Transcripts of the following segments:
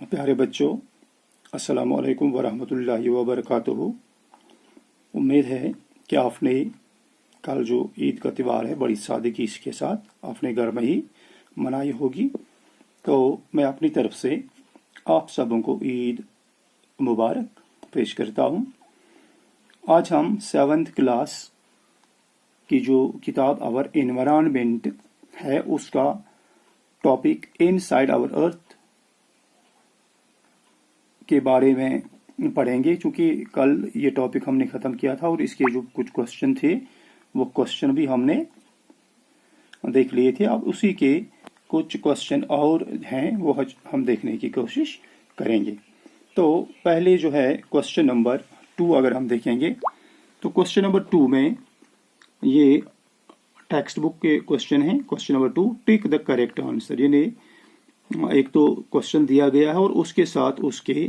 प्यारे बच्चों, अस्सलामु अलैकुम वरहमतुल्लाहि वबरकातुहू। उम्मीद है कि आपने कल जो ईद का त्यौहार है बड़ी सादगी के साथ अपने घर में ही मनाई होगी। तो मैं अपनी तरफ से आप सबों को ईद मुबारक पेश करता हूँ। आज हम 7th क्लास की जो किताब आवर एनवायरनमेंट है उसका टॉपिक इनसाइड आवर अर्थ के बारे में पढ़ेंगे, क्योंकि कल ये टॉपिक हमने ख़त्म किया था और इसके जो कुछ क्वेश्चन थे वो क्वेश्चन भी हमने देख लिए थे। अब उसी के कुछ क्वेश्चन और हैं वो हम देखने की कोशिश करेंगे। तो पहले जो है क्वेश्चन नंबर 2 अगर हम देखेंगे तो क्वेश्चन नंबर 2 में ये टेक्स्ट बुक के क्वेश्चन हैं। Question number 2, tick the correct answer. यानी एक तो क्वेश्चन दिया गया है और उसके साथ उसके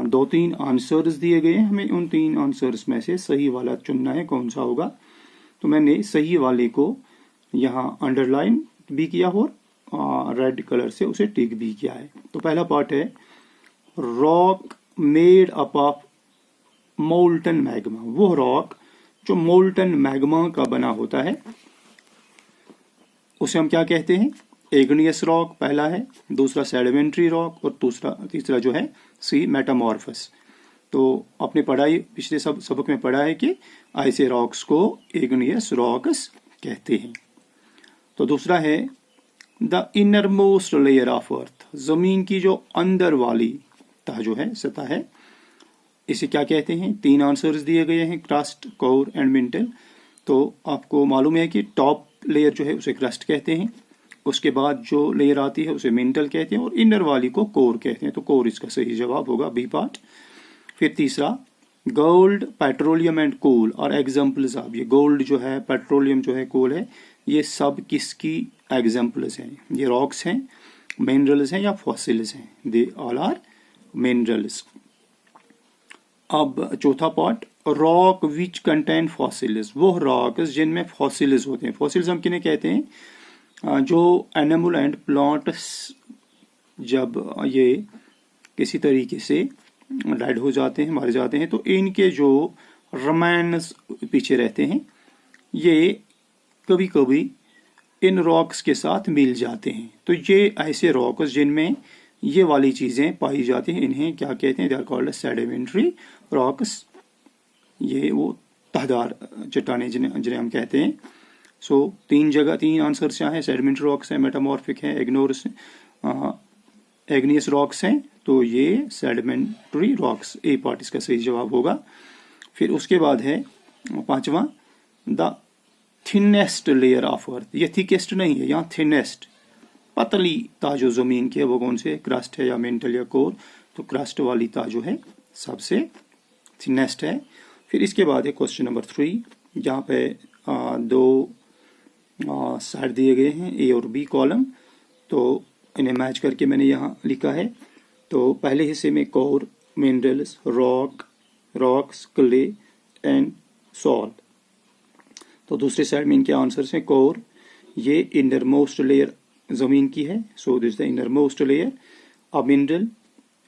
2-3 आंसर्स दिए गए हैं। हमें उन 3 आंसर्स में से सही वाला चुनना है, कौन सा होगा। तो मैंने सही वाले को यहाँ अंडरलाइन भी किया और रेड कलर से उसे टिक भी किया है। तो पहला पार्ट है rock made up of molten magma. वो रॉक जो मोल्टन मैग्मा का बना होता है उसे हम क्या कहते हैं? एग्नियस रॉक पहला है, दूसरा सेडिमेंट्री रॉक और तीसरा जो है सी मेटामॉर्फस। तो आपने पढ़ाई पिछले सबक में पढ़ा है कि ऐसे रॉक्स को एग्नियस रॉक्स कहते हैं। तो दूसरा है the inner most layer of अर्थ। जमीन की जो अंदर वाली तह जो है, सतह है, इसे क्या कहते हैं? 3 आंसर्स दिए गए हैं, क्रस्ट, कोर एंड मेंटल। तो आपको मालूम है कि टॉप लेयर जो है उसे क्रस्ट कहते हैं, उसके बाद जो लेयर आती है उसे मेंटल कहते हैं और इनर वाली को कोर कहते हैं। तो कोर इसका सही जवाब होगा, बी पार्ट। फिर तीसरा गोल्ड, पेट्रोलियम एंड कोल और एग्जाम्पल्स ऑफ। ये गोल्ड जो है, पेट्रोलियम जो है, कोल है, ये सब किसकी एग्जाम्पल्स हैं? ये रॉक्स हैं, मिनरल्स हैं या फॉसिल्स हैं? They all are minerals. अब चौथा part rock which contain fossils. वो रॉक्स जिनमें फॉसिल्स होते हैं। फॉसिल्स हम किन्हें कहते हैं? जो एनिमल एंड प्लांट्स जब ये किसी तरीके से डेड हो जाते हैं, मारे जाते हैं, तो इनके जो रिमेन्स पीछे रहते हैं ये कभी कभी इन रॉक्स के साथ मिल जाते हैं। तो ये ऐसे रॉक्स जिनमें ये वाली चीजें पाई जाती हैं, इन्हें क्या कहते हैं? They are called sedimentary rocks. ये वो तहदार चट्टाने जिन्हें हम कहते हैं। सो 3 आंसर्स यहाँ है, सेडिमेंट्री रॉक्स है, मेटामॉर्फिक है, एग्नियस रॉक्स हैं। तो ये सेडिमेंट्री रॉक्स, ए पार्ट इसका सही जवाब होगा। फिर उसके बाद है 5वां the thinnest layer of earth. ये थिकेस्ट नहीं है, यहाँ थिनेस्ट, पतली ता जो जमीन की है वो कौन से? क्रस्ट है या मेंटल या कोर? तो क्रस्ट वाली ता जो है सबसे थिनेस्ट है। फिर इसके बाद है क्वेश्चन नंबर 3, जहाँ पे 2 साइड दिए गए हैं, ए और बी कॉलम। तो इन्हें मैच करके मैंने यहाँ लिखा है। तो पहले हिस्से में core, minerals, rocks, clay and salt. तो दूसरे साइड में इनके आंसर्स हैं कोर, ये इनर मोस्ट लेयर जमीन की है, so this the inner most layer. अब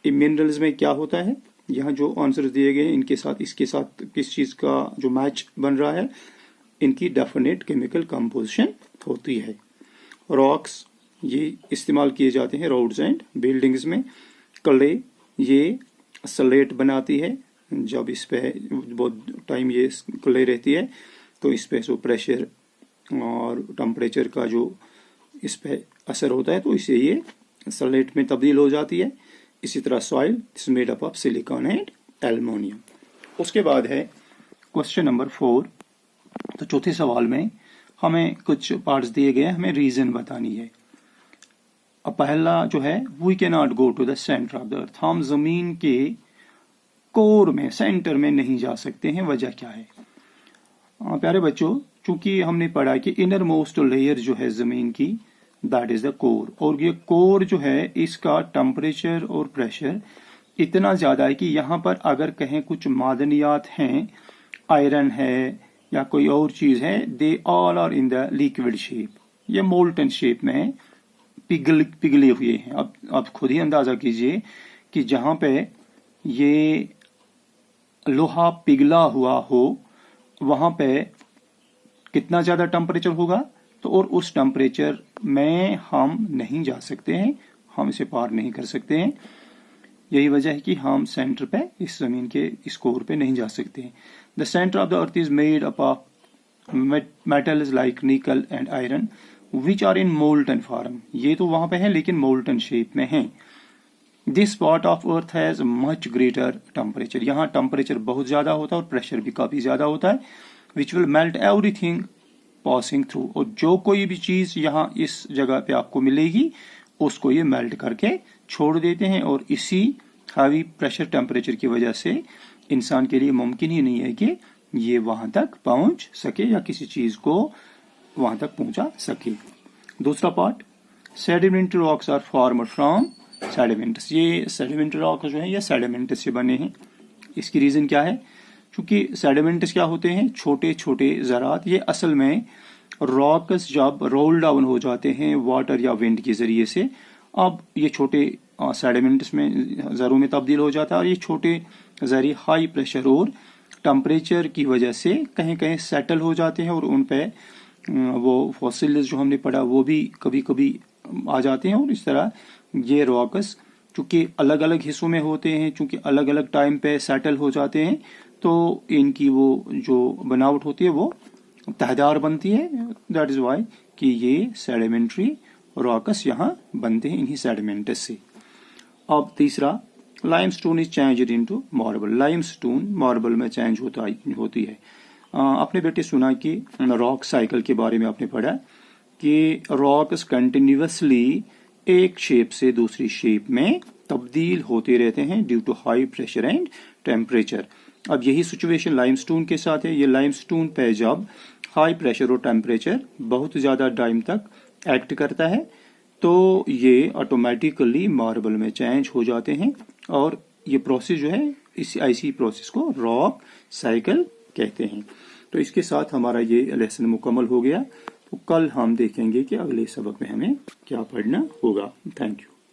मिनरल्स में क्या होता है? यहाँ जो आंसर्स दिए गए हैं इनके साथ इसके साथ किस चीज का जो मैच बन रहा है? इनकी डेफिनेट केमिकल कंपोजिशन होती है। रॉक्स ये इस्तेमाल किए जाते हैं रोड्स एंड बिल्डिंग्स में। क्ले ये स्लेट बनाती है, जब इस पे बहुत टाइम ये क्ले रहती है तो इस पे जो प्रेशर और टेम्परेचर का जो इस पे असर होता है तो इससे ये स्लेट में तब्दील हो जाती है। इसी तरह soil is made up of silicon and aluminium. उसके बाद है क्वेश्चन नंबर 4। तो चौथे सवाल में हमें कुछ पार्ट्स दिए गए हैं, हमें रीजन बतानी है। अब पहला जो है we can not go to the centre of the earth. हम जमीन के कोर में, सेंटर में नहीं जा सकते हैं। वजह क्या है? प्यारे बच्चों, चूंकि हमने पढ़ा कि इनर मोस्ट लेयर जो है जमीन की दैट इज द कोर, और ये कोर जो है इसका टेम्परेचर और प्रेशर इतना ज्यादा है कि यहाँ पर अगर कहें कुछ मादनियात हैं, आयरन है या कोई और चीज है, they all are in the liquid shape. ये मोल्टन शेप में है, पिघले हुए हैं। अब आप खुद ही अंदाजा कीजिए कि जहां पे ये लोहा पिघला हुआ हो वहां पे कितना ज्यादा टेम्परेचर होगा, तो और उस टेम्परेचर में हम नहीं जा सकते हैं, हम इसे पार नहीं कर सकते हैं। यही वजह है कि हम सेंटर पे, इस जमीन के इस कोर पे नहीं जा सकते हैं। The centre of the earth is made up of metals like nickel and iron which are in molten form. ये तो वहां पे है लेकिन मोल्टन शेप में है। This part of earth has much greater temperature. यहाँ टेम्परेचर बहुत ज्यादा होता है और प्रेशर भी काफी ज्यादा होता है। Which will melt everything passing through. और जो कोई भी चीज यहाँ इस जगह पे आपको मिलेगी उसको ये मेल्ट करके छोड़ देते हैं। और इसी हाई प्रेशर टेम्परेचर की वजह से इंसान के लिए मुमकिन ही नहीं है कि ये वहां तक पहुंच सके या किसी चीज को वहां तक पहुंचा सके। दूसरा part, sedimentary rocks are formed from sediments. ये सेडिमेंट्री रॉक जो है ये सेडिमेंट्स से बने हैं। इसकी रीजन क्या है? क्योंकि सेडिमेंट्स क्या होते हैं? छोटे छोटे ज़रात। ये असल में रॉक्स जब रोल डाउन हो जाते हैं वाटर या विंड के जरिए से, अब ये छोटे सेडिमेंट्स में ज़रों में तब्दील हो जाता है और ये छोटे ज़रे हाई प्रेशर और टेम्परेचर की वजह से कहीं कहीं सेटल हो जाते हैं और उन पे वो फॉसिल्स जो हमने पढ़ा वो भी कभी कभी आ जाते हैं। और इस तरह ये रॉक्स चूंकि अलग अलग हिस्सों में होते हैं, चूंकि अलग अलग टाइम पे सेटल हो जाते हैं, तो इनकी वो जो बनावट होती है वो तहदार बनती है। दैट इज वाई कि ये सेडिमेंट्री रॉक्स यहाँ बनते हैं इन्हीं सेडिमेंट्स से। अब तीसरा, limestone is changed into marble. Limestone marble में चेंज होती है। आपने बेटे सुना कि रॉक साइकिल के बारे में आपने पढ़ा कि रॉक्स कंटिन्यूअसली एक शेप से दूसरी शेप में तब्दील होते रहते हैं due to high pressure and temperature. अब यही सिचुएशन लाइमस्टोन के साथ है। ये लाइमस्टोन पे जब हाई प्रेशर और टेम्परेचर बहुत ज्यादा टाइम तक एक्ट करता है तो ये ऑटोमेटिकली मार्बल में चेंज हो जाते हैं। और ये प्रोसेस जो है इस ऐसी प्रोसेस को रॉक साइकिल कहते हैं। तो इसके साथ हमारा ये लेसन मुकम्मल हो गया। तो कल हम देखेंगे कि अगले सबक में हमें क्या पढ़ना होगा। Thank you.